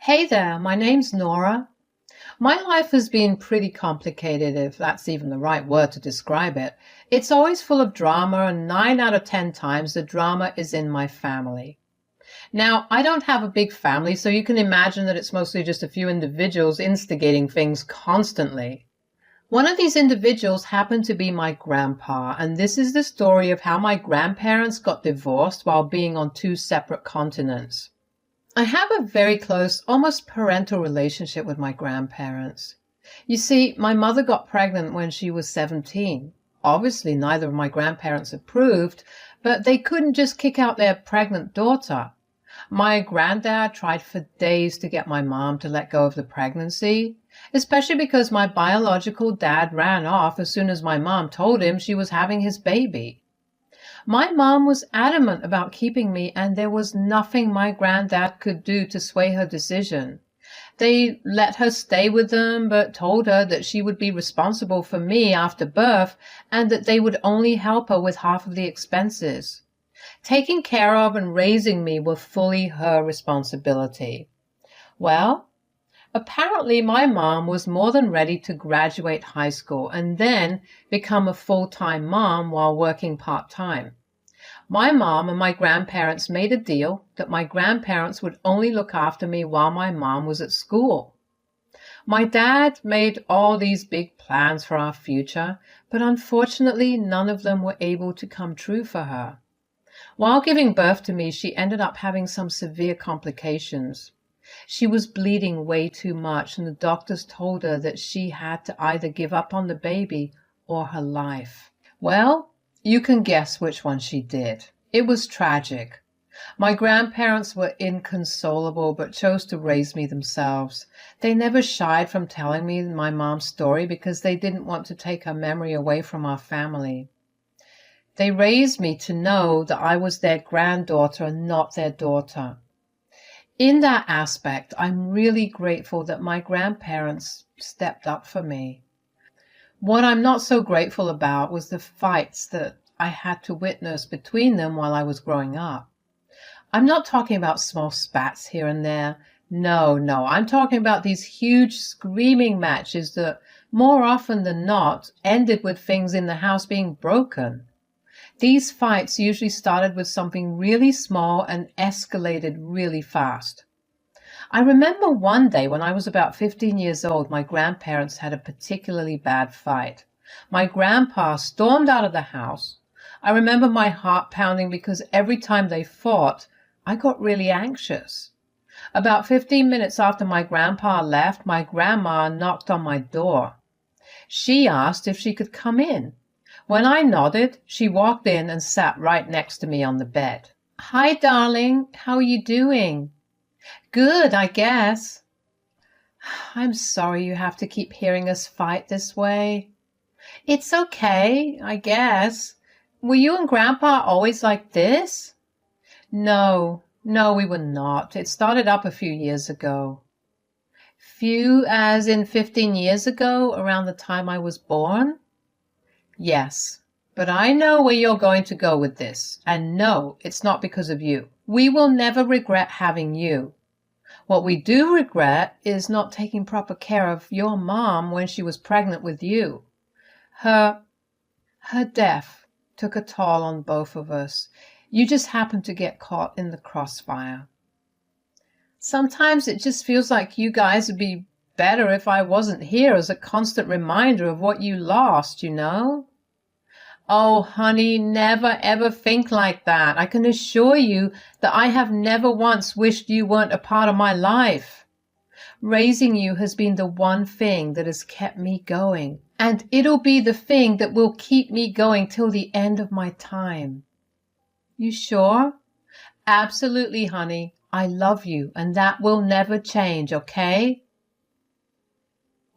Hey there, my name's Nora. My life has been pretty complicated, if that's even the right word to describe it. It's always full of drama, and 9 out of 10 times the drama is in my family. Now, I don't have a big family, so you can imagine that it's mostly just a few individuals instigating things constantly. One of these individuals happened to be my grandpa, and this is the story of how my grandparents got divorced while being on two separate continents. I have a very close, almost parental relationship with my grandparents. You see, my mother got pregnant when she was 17. Obviously, neither of my grandparents approved, but they couldn't just kick out their pregnant daughter. My granddad tried for days to get my mom to let go of the pregnancy, especially because my biological dad ran off as soon as my mom told him she was having his baby. My mom was adamant about keeping me, and there was nothing my granddad could do to sway her decision. They let her stay with them, but told her that she would be responsible for me after birth and that they would only help her with half of the expenses. Taking care of and raising me were fully her responsibility. Well, apparently my mom was more than ready to graduate high school and then become a full-time mom while working part-time. My mom and my grandparents made a deal that my grandparents would only look after me while my mom was at school. My dad made all these big plans for our future, but unfortunately none of them were able to come true for her. While giving birth to me, she ended up having some severe complications. She was bleeding way too much, and the doctors told her that she had to either give up on the baby or her life. Well, you can guess which one she did. It was tragic. My grandparents were inconsolable but chose to raise me themselves. They never shied from telling me my mom's story because they didn't want to take her memory away from our family. They raised me to know that I was their granddaughter and not their daughter. In that aspect, I'm really grateful that my grandparents stepped up for me. What I'm not so grateful about was the fights that I had to witness between them while I was growing up. I'm not talking about small spats here and there. No, I'm talking about these huge screaming matches that, more often than not, ended with things in the house being broken. These fights usually started with something really small and escalated really fast. I remember one day when I was about 15 years old, my grandparents had a particularly bad fight. My grandpa stormed out of the house. I remember my heart pounding because every time they fought, I got really anxious. About 15 minutes after my grandpa left, my grandma knocked on my door. She asked if she could come in. When I nodded, she walked in and sat right next to me on the bed. "Hi, darling. How are you doing?" "Good, I guess." "I'm sorry you have to keep hearing us fight this way." "It's okay, I guess. Were you and Grandpa always like this?" No, we were not. It started up a few years ago." "Few as in 15 years ago, around the time I was born?" "Yes, but I know where you're going to go with this, and no, it's not because of you. We will never regret having you. What we do regret is not taking proper care of your mom when she was pregnant with you. Her death took a toll on both of us. You just happened to get caught in the crossfire. Sometimes it just feels like you guys would be better if I wasn't here as a constant reminder of what you lost, you know?" "Oh, honey, never ever think like that. I can assure you that I have never once wished you weren't a part of my life. Raising you has been the one thing that has kept me going, and it'll be the thing that will keep me going till the end of my time." "You sure?" "Absolutely, honey. I love you, and that will never change, okay?"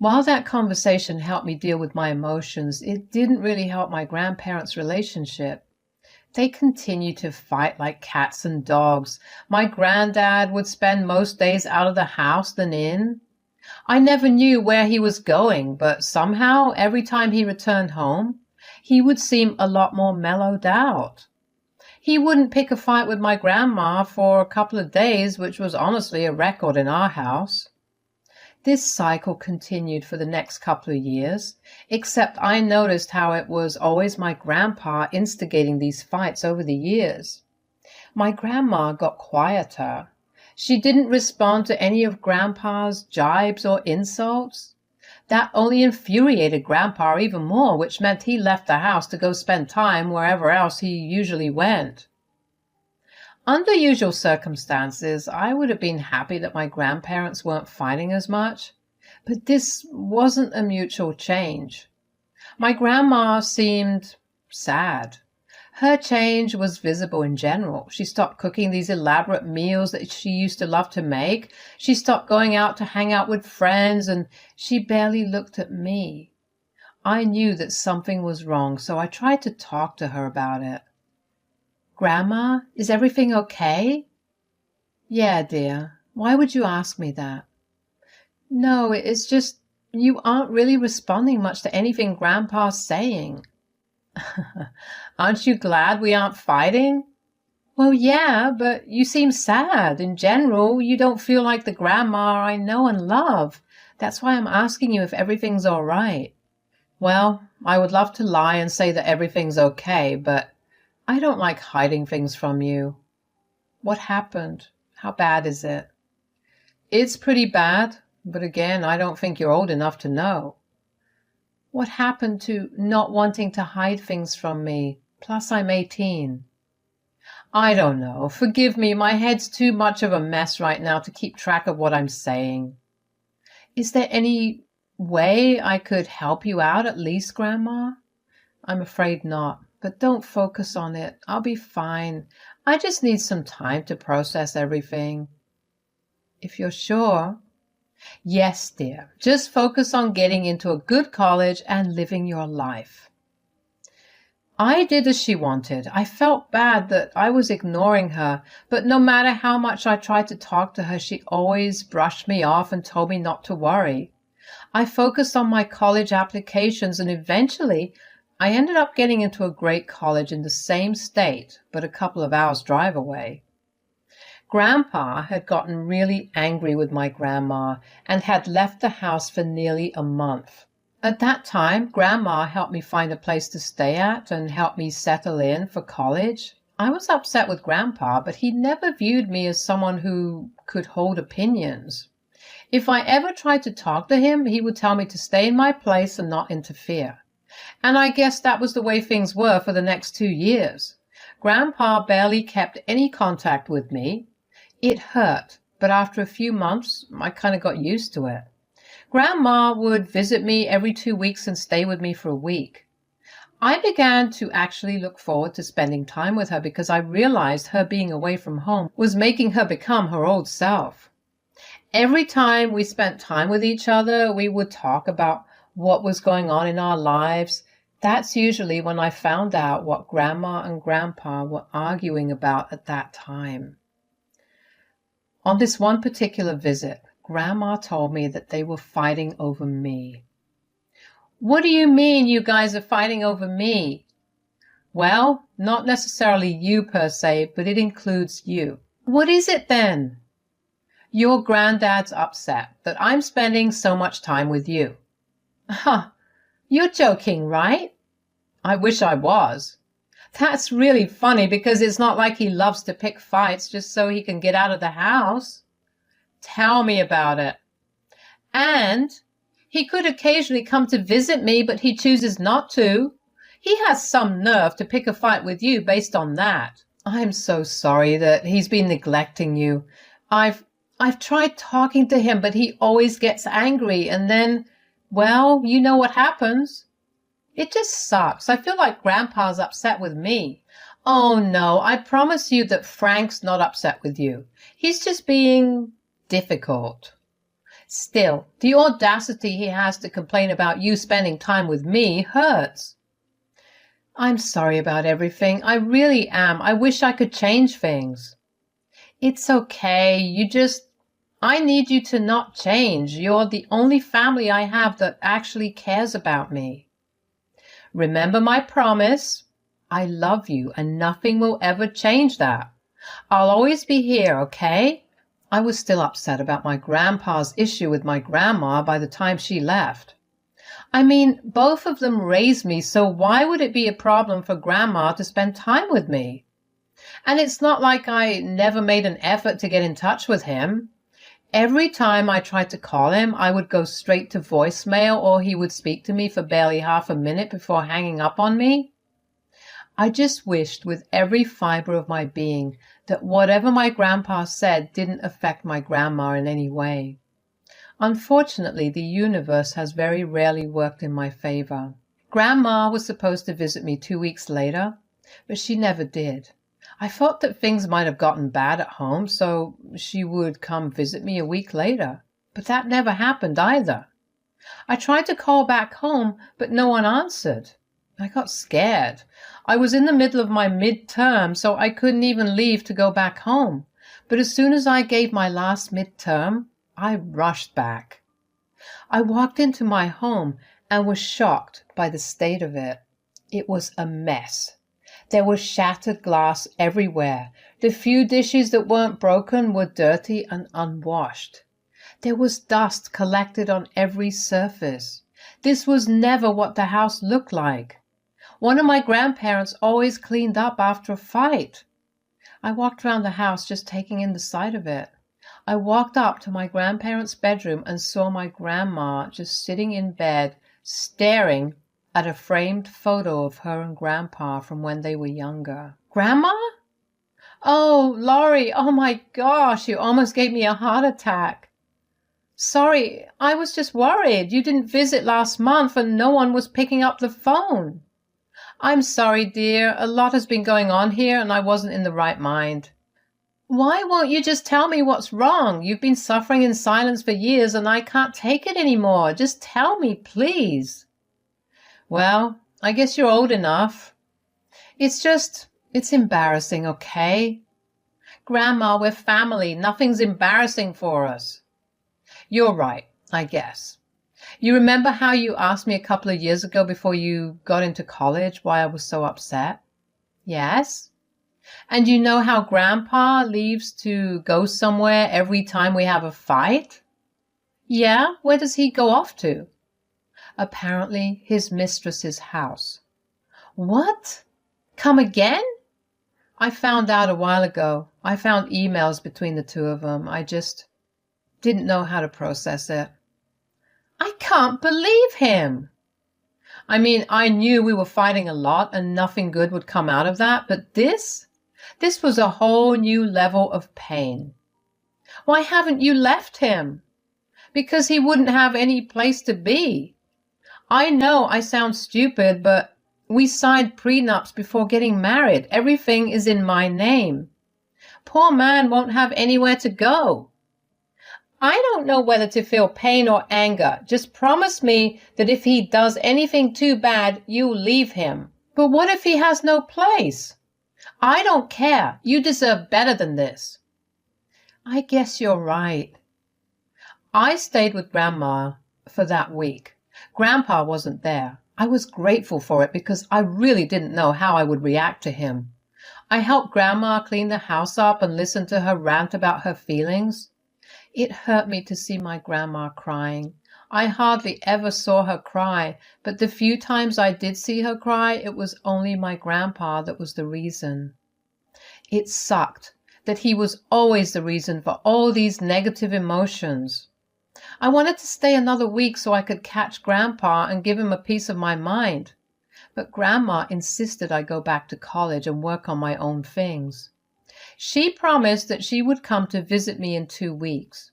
While that conversation helped me deal with my emotions, it didn't really help my grandparents' relationship. They continued to fight like cats and dogs. My granddad would spend most days out of the house than in. I never knew where he was going, but somehow every time he returned home, he would seem a lot more mellowed out. He wouldn't pick a fight with my grandma for a couple of days, which was honestly a record in our house. This cycle continued for the next couple of years, except I noticed how it was always my grandpa instigating these fights over the years. My grandma got quieter. She didn't respond to any of Grandpa's jibes or insults. That only infuriated Grandpa even more, which meant he left the house to go spend time wherever else he usually went. Under usual circumstances, I would have been happy that my grandparents weren't fighting as much, but this wasn't a mutual change. My grandma seemed sad. Her change was visible in general. She stopped cooking these elaborate meals that she used to love to make. She stopped going out to hang out with friends, and she barely looked at me. I knew that something was wrong, so I tried to talk to her about it. "Grandma, is everything okay?" "Yeah, dear. Why would you ask me that?" "No, it's just you aren't really responding much to anything Grandpa's saying." "Aren't you glad we aren't fighting?" "Well, yeah, but you seem sad. In general, you don't feel like the grandma I know and love. That's why I'm asking you if everything's all right." "Well, I would love to lie and say that everything's okay, but I don't like hiding things from you." "What happened? How bad is it?" "It's pretty bad, but again, I don't think you're old enough to know." "What happened to not wanting to hide things from me? Plus, I'm 18. "I don't know. Forgive me, my head's too much of a mess right now to keep track of what I'm saying." "Is there any way I could help you out at least, Grandma?" "I'm afraid not, but don't focus on it. I'll be fine. I just need some time to process everything." "If you're sure." "Yes, dear. Just focus on getting into a good college and living your life." I did as she wanted. I felt bad that I was ignoring her, but no matter how much I tried to talk to her, she always brushed me off and told me not to worry. I focused on my college applications, and eventually I ended up getting into a great college in the same state, but a couple of hours' drive away. Grandpa had gotten really angry with my grandma and had left the house for nearly a month. At that time, Grandma helped me find a place to stay at and helped me settle in for college. I was upset with Grandpa, but he never viewed me as someone who could hold opinions. If I ever tried to talk to him, he would tell me to stay in my place and not interfere. And I guess that was the way things were for the next 2 years. Grandpa barely kept any contact with me. It hurt, but after a few months, I kind of got used to it. Grandma would visit me every 2 weeks and stay with me for a week. I began to actually look forward to spending time with her because I realized her being away from home was making her become her old self. Every time we spent time with each other, we would talk about what was going on in our lives. That's usually when I found out what Grandma and Grandpa were arguing about at that time. On this one particular visit, Grandma told me that they were fighting over me. "What do you mean you guys are fighting over me?" "Well, not necessarily you per se, but it includes you." "What is it then?" "Your granddad's upset that I'm spending so much time with you." "Huh, you're joking, right?" "I wish I was." "That's really funny because it's not like he loves to pick fights just so he can get out of the house." "Tell me about it." "And he could occasionally come to visit me, but he chooses not to. He has some nerve to pick a fight with you based on that." "I'm so sorry that he's been neglecting you. I've tried talking to him, but he always gets angry, and then, well, you know what happens." "It just sucks. I feel like Grandpa's upset with me." "Oh, no, I promise you that Frank's not upset with you. He's just being difficult." "Still, the audacity he has to complain about you spending time with me hurts." "I'm sorry about everything. I really am. I wish I could change things." "It's okay. I need you to not change. You're the only family I have that actually cares about me. Remember my promise. I love you, and nothing will ever change that. I'll always be here, okay? I was still upset about my grandpa's issue with my grandma by the time she left. I mean, both of them raised me, so why would it be a problem for Grandma to spend time with me? And it's not like I never made an effort to get in touch with him. Every time I tried to call him, I would go straight to voicemail, or he would speak to me for barely half a minute before hanging up on me. I just wished with every fiber of my being that whatever my grandpa said didn't affect my grandma in any way. Unfortunately, the universe has very rarely worked in my favor. Grandma was supposed to visit me 2 weeks later, but she never did. I thought that things might have gotten bad at home, so she would come visit me a week later, but that never happened either. I tried to call back home, but no one answered. I got scared. I was in the middle of my midterm, so I couldn't even leave to go back home. But as soon as I gave my last midterm, I rushed back. I walked into my home and was shocked by the state of it. It was a mess. There was shattered glass everywhere. The few dishes that weren't broken were dirty and unwashed. There was dust collected on every surface. This was never what the house looked like. One of my grandparents always cleaned up after a fight. I walked around the house just taking in the sight of it. I walked up to my grandparents' bedroom and saw my grandma just sitting in bed, staring at a framed photo of her and Grandpa from when they were younger. Grandma? Oh, Laurie, oh my gosh, you almost gave me a heart attack. Sorry, I was just worried. You didn't visit last month and no one was picking up the phone. I'm sorry, dear. A lot has been going on here and I wasn't in the right mind. Why won't you just tell me what's wrong? You've been suffering in silence for years and I can't take it anymore. Just tell me, please. Well, I guess you're old enough. It's embarrassing, okay? Grandma, we're family. Nothing's embarrassing for us. You're right, I guess. You remember how you asked me a couple of years ago before you got into college why I was so upset? Yes? And you know how Grandpa leaves to go somewhere every time we have a fight? Yeah, where does he go off to? Apparently his mistress's house. What? Come again? I found out a while ago. I found emails between the two of them. I just didn't know how to process it. I can't believe him. I mean, I knew we were fighting a lot and nothing good would come out of that, but this was a whole new level of pain. Why haven't you left him? Because he wouldn't have any place to be. I know I sound stupid, but we signed prenups before getting married. Everything is in my name. Poor man won't have anywhere to go. I don't know whether to feel pain or anger. Just promise me that if he does anything too bad, you'll leave him. But what if he has no place? I don't care. You deserve better than this. I guess you're right. I stayed with Grandma for that week. Grandpa wasn't there. I was grateful for it because I really didn't know how I would react to him. I helped Grandma clean the house up and listen to her rant about her feelings. It hurt me to see my grandma crying. I hardly ever saw her cry, but the few times I did see her cry, it was only my grandpa that was the reason. It sucked that he was always the reason for all these negative emotions. I wanted to stay another week so I could catch Grandpa and give him a piece of my mind. But Grandma insisted I go back to college and work on my own things. She promised that she would come to visit me in 2 weeks.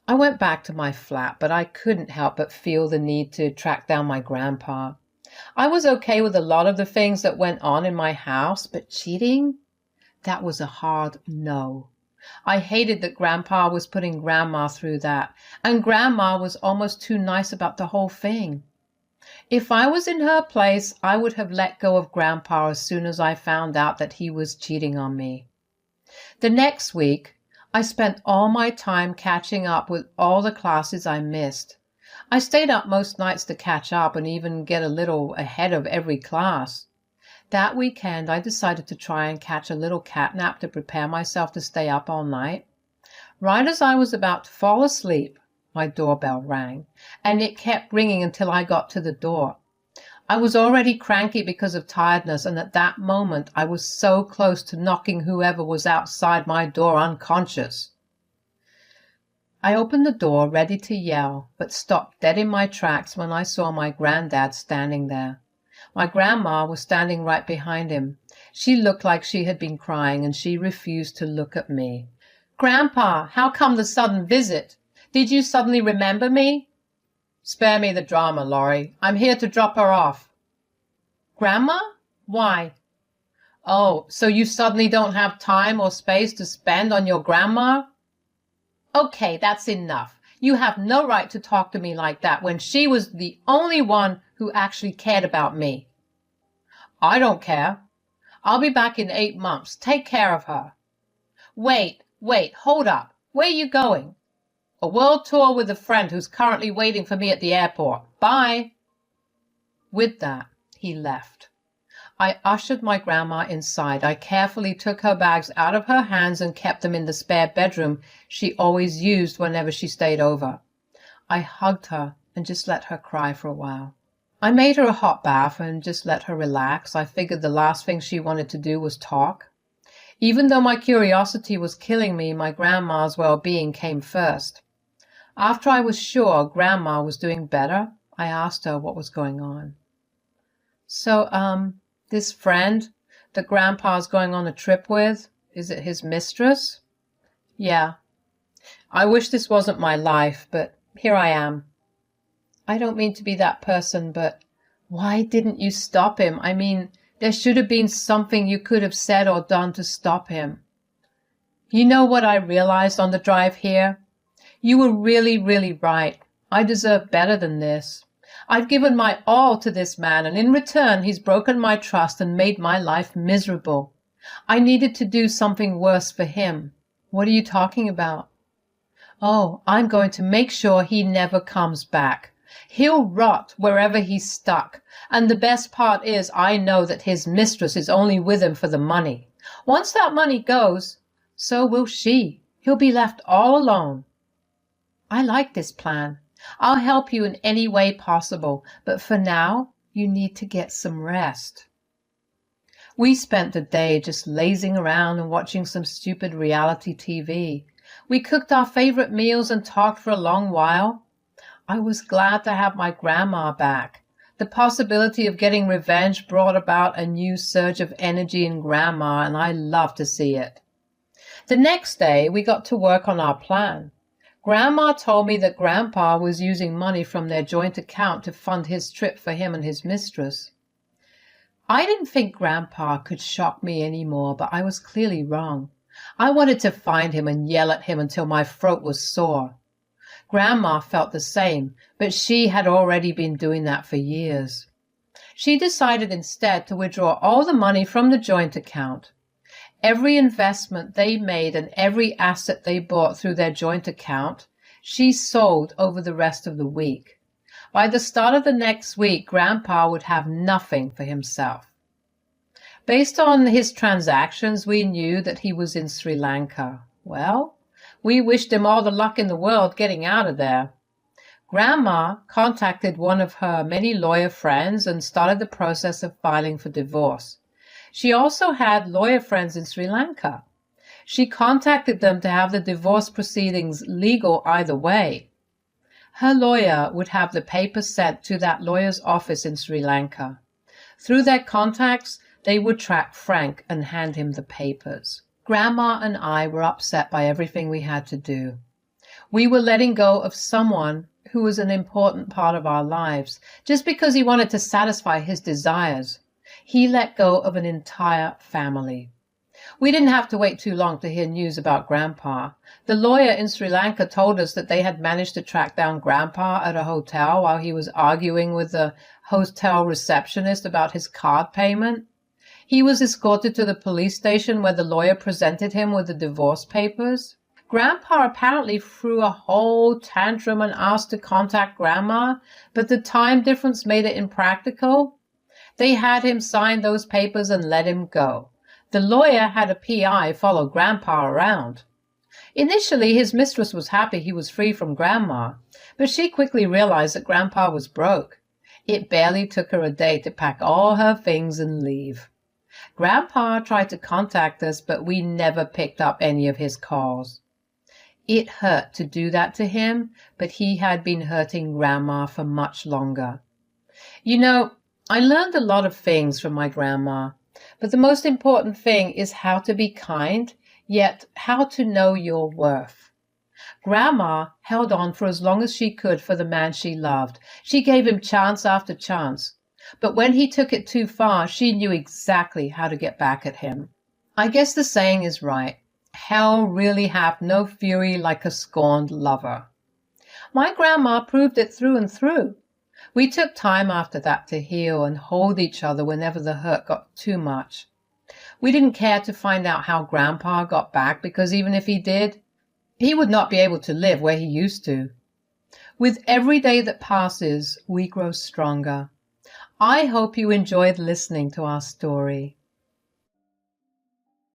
I went back to my flat, but I couldn't help but feel the need to track down my grandpa. I was okay with a lot of the things that went on in my house, but cheating? That was a hard no. I hated that Grandpa was putting Grandma through that, and Grandma was almost too nice about the whole thing. If I was in her place, I would have let go of Grandpa as soon as I found out that he was cheating on me. The next week, I spent all my time catching up with all the classes I missed. I stayed up most nights to catch up and even get a little ahead of every class. That weekend, I decided to try and catch a little cat nap to prepare myself to stay up all night. Right as I was about to fall asleep, my doorbell rang, and it kept ringing until I got to the door. I was already cranky because of tiredness, and at that moment I was so close to knocking whoever was outside my door unconscious. I opened the door, ready to yell, but stopped dead in my tracks when I saw my granddad standing there. My grandma was standing right behind him. She looked like she had been crying, and she refused to look at me. "Grandpa, how come the sudden visit? Did you suddenly remember me?" "Spare me the drama, Laurie. I'm here to drop her off." "Grandma? Why?" "Oh, so you suddenly don't have time or space to spend on your grandma?" "Okay, that's enough. You have no right to talk to me like that when she was the only one who actually cared about me." "I don't care. I'll be back in 8 months. Take care of her." Wait, hold up. Where are you going?" "A world tour with a friend who's currently waiting for me at the airport. Bye." With that, he left. I ushered my grandma inside. I carefully took her bags out of her hands and kept them in the spare bedroom she always used whenever she stayed over. I hugged her and just let her cry for a while. I made her a hot bath and just let her relax. I figured the last thing she wanted to do was talk. Even though my curiosity was killing me, my grandma's well-being came first. After I was sure Grandma was doing better, I asked her what was going on. "So, this friend that Grandpa's going on a trip with, is it his mistress?" "Yeah. I wish this wasn't my life, but here I am." "I don't mean to be that person, but why didn't you stop him? I mean, there should have been something you could have said or done to stop him." "You know what I realized on the drive here? You were really, really right. I deserve better than this. I've given my all to this man, and in return he's broken my trust and made my life miserable. I needed to do something worse for him." "What are you talking about?" "Oh, I'm going to make sure he never comes back. He'll rot wherever he's stuck. And the best part is I know that his mistress is only with him for the money. Once that money goes, so will she. He'll be left all alone." "I like this plan. I'll help you in any way possible, but for now, you need to get some rest." We spent the day just lazing around and watching some stupid reality TV. We cooked our favorite meals and talked for a long while. I was glad to have my grandma back. The possibility of getting revenge brought about a new surge of energy in Grandma, and I loved to see it. The next day, we got to work on our plan. Grandma told me that Grandpa was using money from their joint account to fund his trip for him and his mistress. I didn't think Grandpa could shock me anymore, but I was clearly wrong. I wanted to find him and yell at him until my throat was sore. Grandma felt the same, but she had already been doing that for years. She decided instead to withdraw all the money from the joint account. Every investment they made and every asset they bought through their joint account, she sold over the rest of the week. By the start of the next week, Grandpa would have nothing for himself. Based on his transactions, we knew that he was in Sri Lanka. Well, we wished him all the luck in the world getting out of there. Grandma contacted one of her many lawyer friends and started the process of filing for divorce. She also had lawyer friends in Sri Lanka. She contacted them to have the divorce proceedings legal either way. Her lawyer would have the papers sent to that lawyer's office in Sri Lanka. Through their contacts, they would track Frank and hand him the papers. Grandma and I were upset by everything we had to do. We were letting go of someone who was an important part of our lives just because he wanted to satisfy his desires. He let go of an entire family. We didn't have to wait too long to hear news about Grandpa. The lawyer in Sri Lanka told us that they had managed to track down Grandpa at a hotel while he was arguing with the hotel receptionist about his card payment. He was escorted to the police station where the lawyer presented him with the divorce papers. Grandpa apparently threw a whole tantrum and asked to contact Grandma, but the time difference made it impractical. They had him sign those papers and let him go. The lawyer had a PI follow Grandpa around. Initially, his mistress was happy he was free from Grandma, but she quickly realized that Grandpa was broke. It barely took her a day to pack all her things and leave. Grandpa tried to contact us, but we never picked up any of his calls. It hurt to do that to him, but he had been hurting Grandma for much longer. You know, I learned a lot of things from my grandma, but the most important thing is how to be kind, yet how to know your worth. Grandma held on for as long as she could for the man she loved. She gave him chance after chance. But when he took it too far, she knew exactly how to get back at him. I guess the saying is right. Hell really hath no fury like a scorned lover. My grandma proved it through and through. We took time after that to heal and hold each other whenever the hurt got too much. We didn't care to find out how Grandpa got back, because even if he did, he would not be able to live where he used to. With every day that passes, we grow stronger. I hope you enjoyed listening to our story.